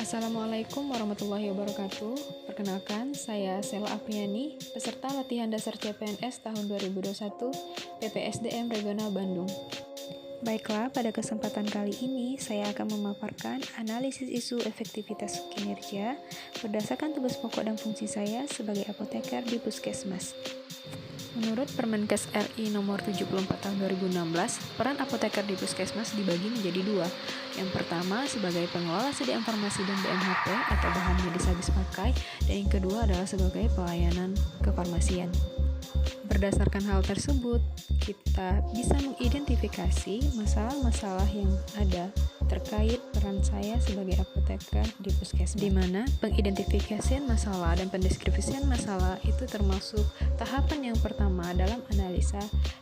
Assalamualaikum warahmatullahi wabarakatuh. Perkenalkan, saya Sela Apriani, peserta latihan dasar CPNS tahun 2021 PPSDM Regional Bandung. Baiklah, pada kesempatan kali ini saya akan memaparkan analisis isu efektivitas kinerja berdasarkan tugas pokok dan fungsi saya sebagai apoteker di Puskesmas. Menurut Permenkes RI nomor 74 tahun 2016, peran apoteker di Puskesmas dibagi menjadi dua. Yang pertama sebagai pengelola sedia informasi dan BMHP atau bahan medis habis pakai, dan yang kedua adalah sebagai pelayanan kefarmasian. Berdasarkan hal tersebut, kita bisa mengidentifikasi masalah-masalah yang ada terkait peran saya sebagai apoteker di Puskesmas, di mana pengidentifikasian masalah dan pendeskripsian masalah itu termasuk tahapan yang pertama dalam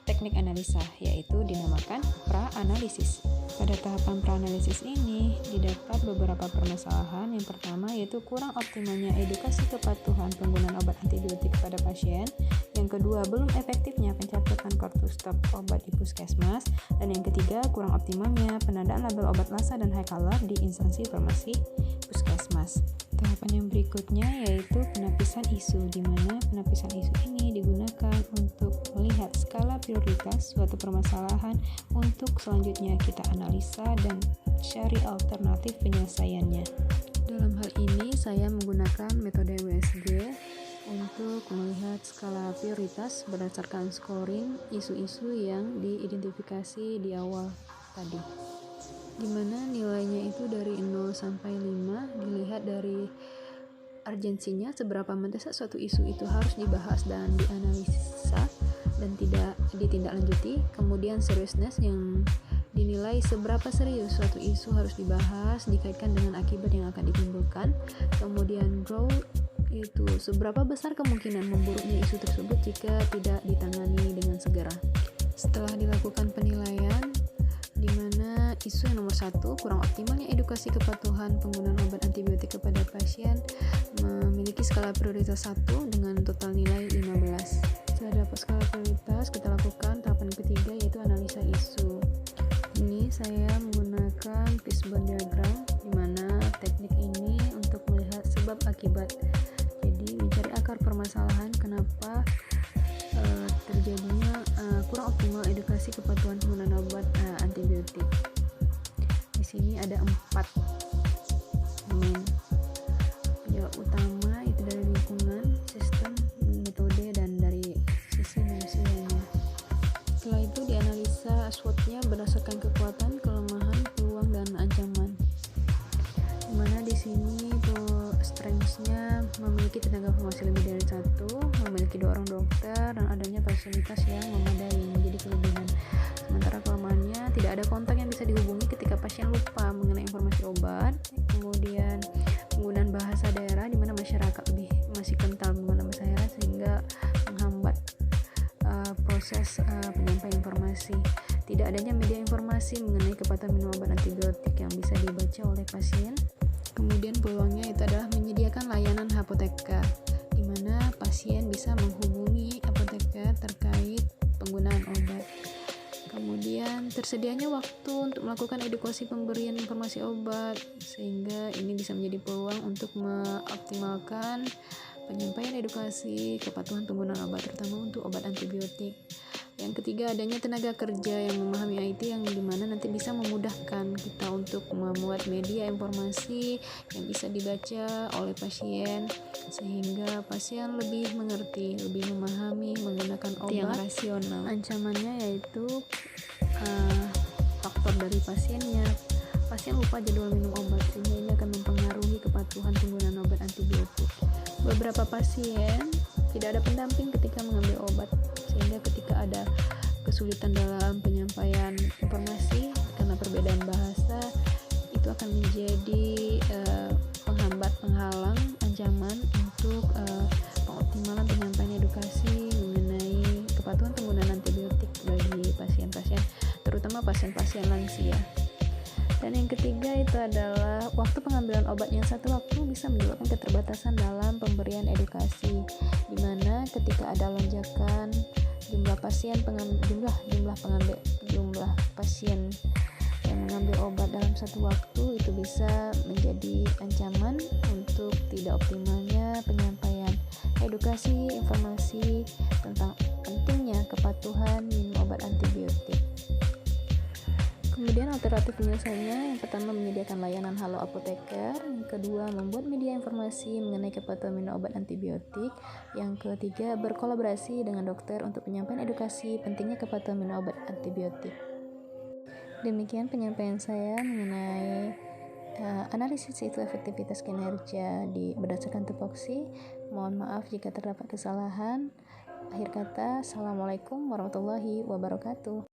teknik analisa, yaitu dinamakan pra-analisis. Pada tahapan pra-analisis ini didapat beberapa permasalahan. Yang pertama yaitu kurang optimalnya edukasi kepatuhan penggunaan obat antibiotik kepada pasien. Yang kedua, belum efektifnya pencatatan kartu stok obat di Puskesmas. Dan yang ketiga, kurang optimalnya penandaan label obat LASA dan high color di instansi farmasi Puskesmas. Tahapan yang berikutnya yaitu penapisan isu, di mana penapisan isu ini digunakan untuk melihat skala prioritas suatu permasalahan untuk selanjutnya kita analisa dan cari alternatif penyelesaiannya. Dalam hal ini saya menggunakan metode WSG untuk melihat skala prioritas berdasarkan scoring isu-isu yang diidentifikasi di awal tadi, di mana nilainya itu dari 0 sampai 5 dilihat dari urgensinya, seberapa mendesak suatu isu itu harus dibahas dan dianalisa dan tidak ditindaklanjuti. Kemudian seriousness yang dinilai seberapa serius suatu isu harus dibahas dikaitkan dengan akibat yang akan ditimbulkan. Kemudian growth itu seberapa besar kemungkinan memburuknya isu tersebut jika tidak ditangani dengan segera. Setelah dilakukan penilaian, di mana isu yang nomor 1, kurang optimalnya edukasi kepatuhan penggunaan obat antibiotik kepada pasien, memiliki skala prioritas 1 dengan total nilai 15. Setelah dapat skala prioritas, kita lakukan tahapan ketiga yaitu analisa isu. Ini saya menggunakan fishbone diagram, di mana teknik ini untuk melihat sebab akibat. Jadi mencari akar permasalahan kenapa terjadinya kurang optimal edukasi kepatuhan penggunaan obat antibiotik. Di sini ada 4 main penyebab utama, itu dari lingkungan, sistem, metode, dan dari sisi manusianya. Setelah itu dianalisa SWOT-nya berdasarkan kekuatan, kelemahan, peluang, dan ancaman. Dimana di sini tuh strengths-nya memiliki tenaga farmasi lebih dari 1, memiliki 2 orang dokter, dan adanya fasilitas yang memadai menjadi kelebihan. Sementara kelemahannya tidak ada kontak yang bisa dihubungi ketika pasien lupa mengenai informasi obat. Kemudian penggunaan bahasa daerah di mana masyarakat masih kental menggunakan bahasa daerah sehingga menghambat proses penyampaian informasi. Tidak adanya media informasi mengenai kepatuhan minum obat antibiotik yang bisa dibaca oleh pasien. Kemudian peluangnya itu adalah menyediakan layanan apoteker, di mana pasien bisa menghubungi apoteker terkait penggunaan obat. Kemudian tersedianya waktu untuk melakukan edukasi pemberian informasi obat, sehingga ini bisa menjadi peluang untuk mengoptimalkan penyampaian edukasi kepatuhan penggunaan obat, terutama untuk obat antibiotik. Yang ketiga, adanya tenaga kerja yang memahami IT, yang dimana nanti bisa memudahkan kita untuk memuat media informasi yang bisa dibaca oleh pasien, sehingga pasien lebih mengerti, lebih memahami menggunakan obat yang rasional. Ancamannya yaitu faktor dari pasiennya. Pasien lupa jadwal minum obat, sehingga ini akan mempengaruhi kepatuhan penggunaan obat antibiotik. Beberapa pasien tidak ada pendamping ketika mengambil obat, sehingga ketika ada kesulitan dalam penyampaian informasi karena perbedaan bahasa, itu akan menjadi penghalang, ancaman untuk pengoptimalan penyampaian edukasi mengenai kepatuhan penggunaan antibiotik bagi pasien-pasien, terutama pasien-pasien lansia. Dan yang ketiga itu adalah waktu pengambilan obat yang satu waktu bisa menyebabkan keterbatasan dalam pemberian edukasi, di mana ketika ada lonjakan jumlah pasien yang mengambil obat dalam satu waktu, itu bisa menjadi ancaman tidak optimalnya penyampaian edukasi informasi tentang pentingnya kepatuhan minum obat antibiotik. Kemudian alternatif penyelesaiannya, yang pertama menyediakan layanan Halo Apoteker, yang kedua membuat media informasi mengenai kepatuhan minum obat antibiotik, yang ketiga berkolaborasi dengan dokter untuk penyampaian edukasi pentingnya kepatuhan minum obat antibiotik. Demikian penyampaian saya mengenai analisis itu efektivitas kinerja berdasarkan tupoksi. Mohon maaf jika terdapat kesalahan. Akhir kata, Assalamualaikum warahmatullahi wabarakatuh.